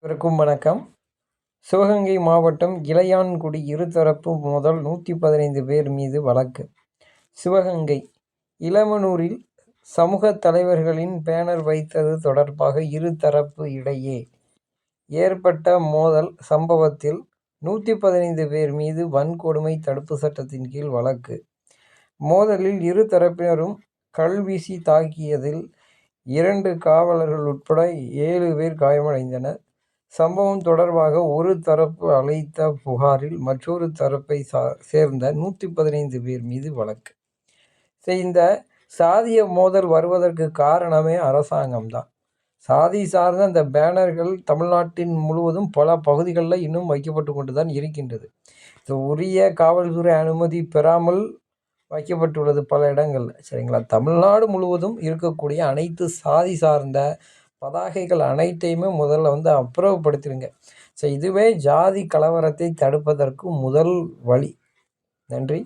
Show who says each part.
Speaker 1: அனைவருக்கும் வணக்கம். சிவகங்கை மாவட்டம் இளையான்குடி இருதரப்பு மோதல் 115 பேர் மீது வழக்கு. சிவகங்கை இளமனூரில் சமூக தலைவர்களின் பேனர் வைத்தது தொடர்பாக இருதரப்பு இடையே ஏற்பட்ட மோதல் சம்பவத்தில் 115 பேர் மீது வன்கொடுமை தடுப்பு சட்டத்தின் கீழ் வழக்கு. மோதலில் இரு தரப்பினரும் கல்வீசி தாக்கியதில் 2 காவலர்கள் உட்பட 7 பேர் காயமடைந்தனர். சம்பவம் தொடர்பாக ஒரு தரப்பு அளித்த புகாரில் மற்றொரு தரப்பை சேர்ந்த 115 பேர் மீது வழக்கு. இந்த சாதிய மோதல் வருவதற்கு காரணமே அரசாங்கம்தான். சாதி சார்ந்த அந்த பேனர்கள் தமிழ்நாட்டின் முழுவதும் பல பகுதிகளில் இன்னும் வைக்கப்பட்டு கொண்டு தான் இருக்கின்றது. உரிய காவல்துறை அனுமதி பெறாமல் வைக்கப்பட்டுள்ளது பல இடங்கள்ல. சரிங்களா? தமிழ்நாடு முழுவதும் இருக்கக்கூடிய அனைத்து சாதி சார்ந்த பதாகைகள் அனைத்தையுமே முதல்ல அப்புறப்படுத்திடுங்க. இதுவே ஜாதி கலவரத்தை தடுப்பதற்கு முதல் வழி. நன்றி.